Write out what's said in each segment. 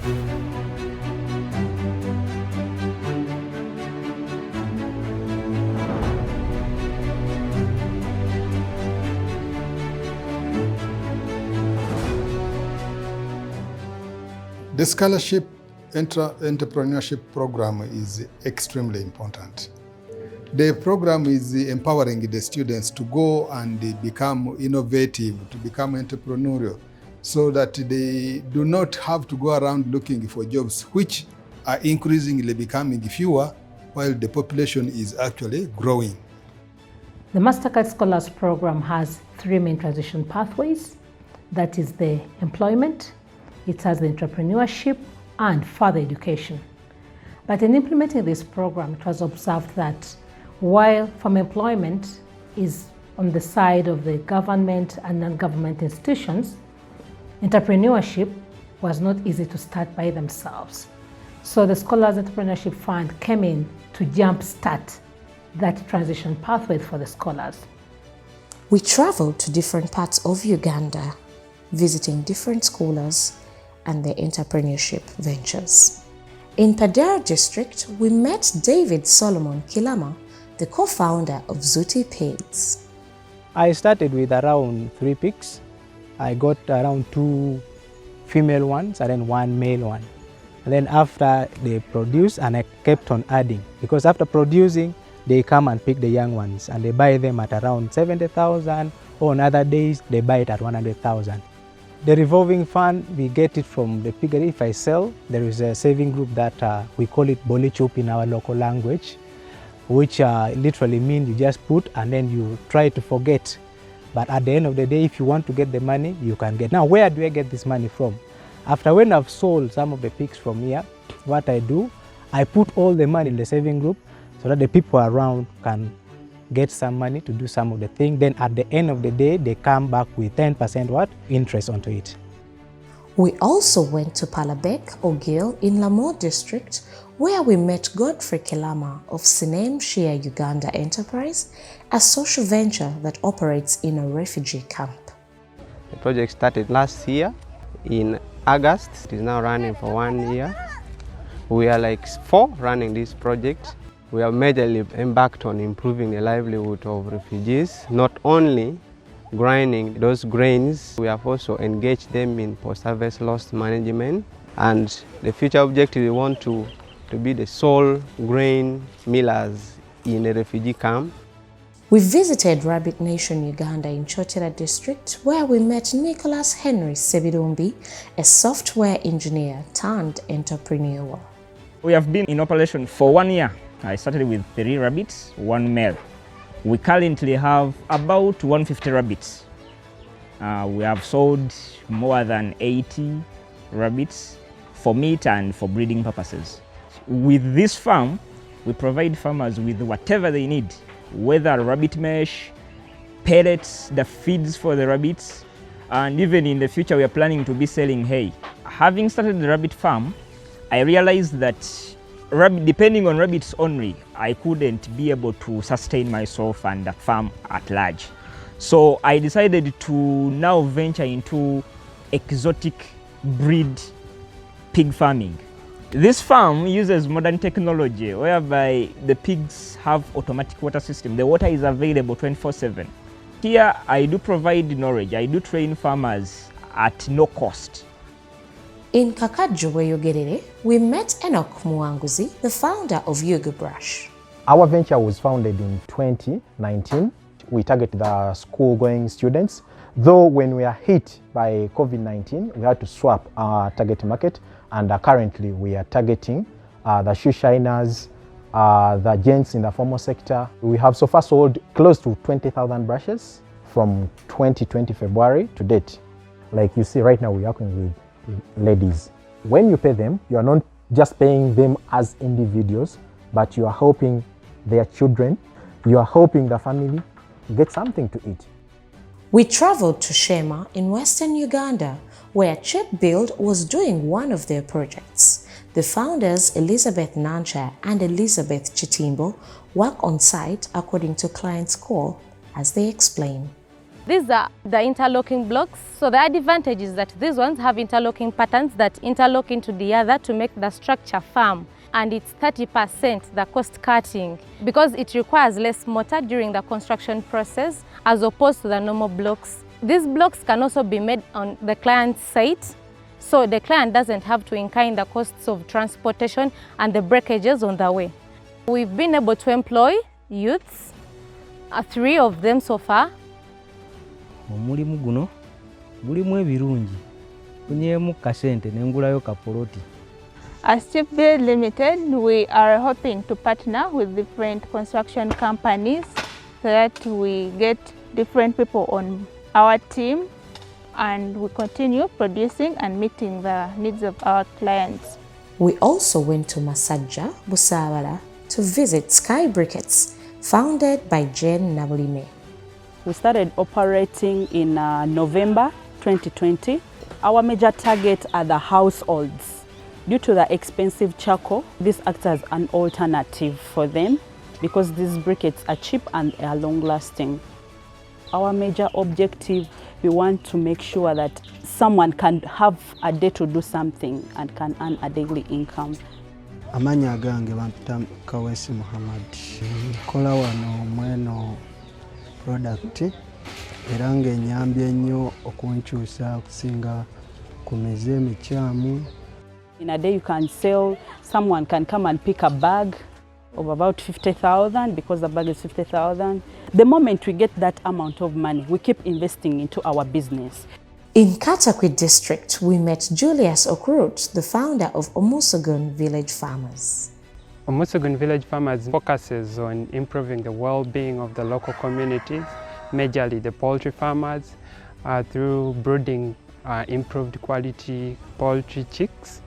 The scholarship entrepreneurship program is extremely important. The program is empowering the students to go and become innovative, to become entrepreneurial, so that they do not have to go around looking for jobs, which are increasingly becoming fewer while the population is actually growing. The Mastercard Scholars Program has three main transition pathways. That is the employment, it has the entrepreneurship, and further education. But in implementing this program, it was observed that while farm employment is on the side of the government and non-government institutions, entrepreneurship was not easy to start by themselves. So the Scholars Entrepreneurship Fund came in to jumpstart that transition pathway for the scholars. We traveled to different parts of Uganda, visiting different scholars and their entrepreneurship ventures. In Padera district, we met David Solomon Kilama, the co-founder of Zuti Pigs. I started with around 3 pigs. I got around 2 female ones and then 1 male one. And then after they produce, and I kept on adding, because after producing, they come and pick the young ones and they buy them at around 70,000, or on other days they buy it at 100,000. The revolving fund, we get it from the piggery. If I sell, there is a saving group that we call it bolichup in our local language, which literally means you just put and then you try to forget. But at the end of the day, if you want to get the money, you can get. Now, where do I get this money from? After when I've sold some of the pigs from here, what I do, I put all the money in the saving group so that the people around can get some money to do some of the thing. Then at the end of the day, they come back with 10% what? Interest onto it. We also went to Palabek, Ogil in Lamore district, where we met Godfrey Kilama of Sinem Share Uganda Enterprise, a social venture that operates in a refugee camp. The project started last year in August. It is now running for 1 year. We are like 4 running this project. We have majorly embarked on improving the livelihood of refugees, not only grinding those grains, we have also engaged them in post-harvest loss management. And the future objective, we want to be the sole grain millers in a refugee camp. We visited Rabbit Nation Uganda in Chotera district, where we met Nicholas Henry Sebirumbi, a software engineer turned entrepreneur. We have been in operation for 1 year. I started with 3 rabbits, 1 male. We currently have about 150 rabbits. We have sold more than 80 rabbits for meat and for breeding purposes. With this farm, we provide farmers with whatever they need, whether rabbit mesh, pellets, the feeds for the rabbits, and even in the future we are planning to be selling hay. Having started the rabbit farm, I realized that depending on rabbits only, I couldn't be able to sustain myself and the farm at large. So I decided to now venture into exotic breed pig farming. This farm uses modern technology whereby the pigs have automatic water system. The water is available 24/7. Here I do provide knowledge, I do train farmers at no cost. In Kakajjuwe Yogerere, we met Enoch Muanguzi, the founder of Yugu Brush. Our venture was founded in 2019. We target the school-going students. Though when we are hit by COVID-19, we had to swap our target market, and currently we are targeting the shoe shiners, the gents in the formal sector. We have so far sold close to 20,000 brushes from 2020 February to date. Like you see right now, we're working with ladies. When you pay them, you are not just paying them as individuals, but you are helping their children, you are helping the family get something to eat. We traveled to Shema in western Uganda, where Chip Build was doing one of their projects. The founders, Elizabeth Nancha and Elizabeth Chitimbo, work on site according to client's call, as they explain. These are the interlocking blocks. So the advantage is that these ones have interlocking patterns that interlock into the other to make the structure firm. And it's 30% the cost cutting because it requires less mortar during the construction process as opposed to the normal blocks. These blocks can also be made on the client's site, so the client doesn't have to incur in the costs of transportation and the breakages on the way. We've been able to employ youths, 3 of them so far. Omulimu guno gulimu ebirungi kunyeemu kasente nengulayo kapoloti. As Chief Build Limited, we are hoping to partner with different construction companies so that we get different people on our team and we continue producing and meeting the needs of our clients. We also went to Masajja, Busawala to visit Sky Briquettes, founded by Jane Nabulime. We started operating in November 2020. Our major target are the households. Due to the expensive charcoal, this acts as an alternative for them because these briquettes are cheap and are long-lasting. Our major objective, we want to make sure that someone can have a day to do something and can earn a daily income. Amanya gange bampita Kawesi Muhammad. Kola wano mweno product era ng'ennyambye nnyo okunkyusa okusinga ku mize emikyamu. In a day you can sell, someone can come and pick a bag of about 50,000 because the bag is 50,000. The moment we get that amount of money, we keep investing into our business. In Katakwi district, we met Julius Okrut, the founder of Omusogun Village Farmers. Omusogun Village Farmers focuses on improving the well-being of the local communities, majorly the poultry farmers, through brooding improved quality poultry chicks,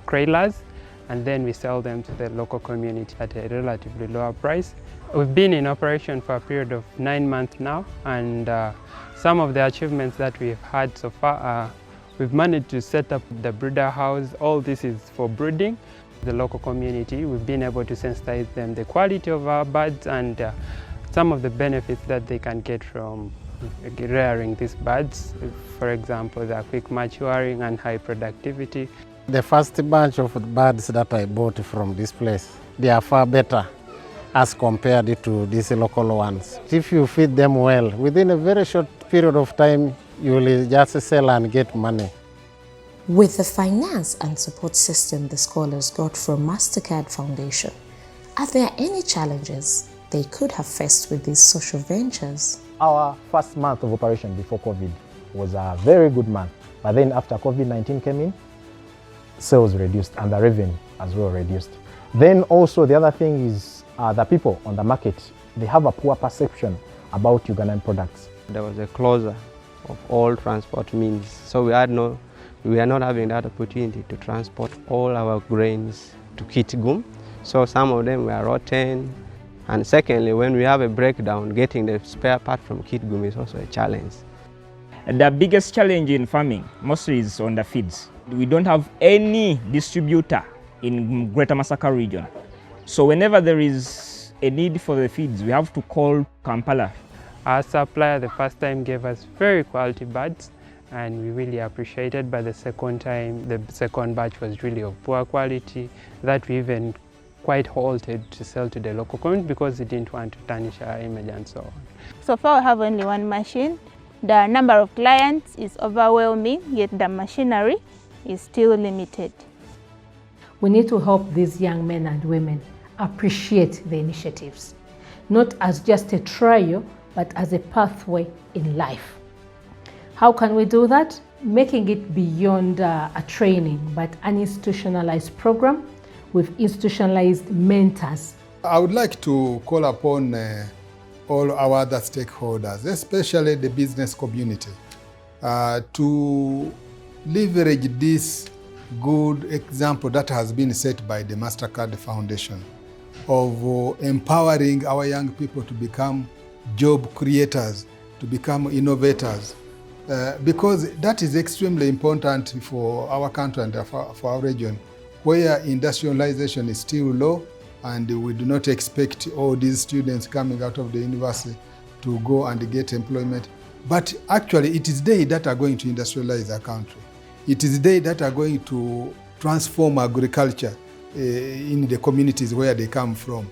craylers, and then we sell them to the local community at a relatively lower price. We've been in operation for a period of 9 months now, and some of the achievements that we've had so far, we've managed to set up the brooder house. All this is for brooding. The local community, we've been able to sensitize them the quality of our birds and some of the benefits that they can get from rearing these birds. For example, the quick maturing and high productivity. The first bunch of birds that I bought from this place, they are far better as compared to these local ones. If you feed them well, within a very short period of time, you will just sell and get money. With the finance and support system the scholars got from Mastercard Foundation, are there any challenges they could have faced with these social ventures? Our first month of operation before COVID was a very good month. But then after COVID-19 came in, sales reduced and the revenue as well reduced. Then also the other thing is the people on the market, they have a poor perception about Ugandan products. There was a closure of all transport means, so we are not having that opportunity to transport all our grains to Kitgum. So some of them were rotten, and secondly, when we have a breakdown, getting the spare part from Kitgum is also a challenge. The biggest challenge in farming mostly is on the feeds. We don't have any distributor in Greater Massacre region. So whenever there is a need for the feeds, we have to call Kampala. Our supplier the first time gave us very quality birds and we really appreciated, but the second time, the second batch was really of poor quality that we even quite halted to sell to the local community because we didn't want to tarnish our image and so on. So far we have only one machine. The number of clients is overwhelming, yet the machinery is still limited. We need to help these young men and women appreciate the initiatives, not as just a trial, but as a pathway in life. How can we do that? Making it beyond a training, but an institutionalized program with institutionalized mentors. I would like to call upon all our other stakeholders, especially the business community, to leverage this good example that has been set by the Mastercard Foundation of empowering our young people to become job creators, to become innovators, because that is extremely important for our country and for our region, where industrialization is still low, and we do not expect all these students coming out of the university to go and get employment. But actually, it is they that are going to industrialize our country. It is they that are going to transform agriculture in the communities where they come from.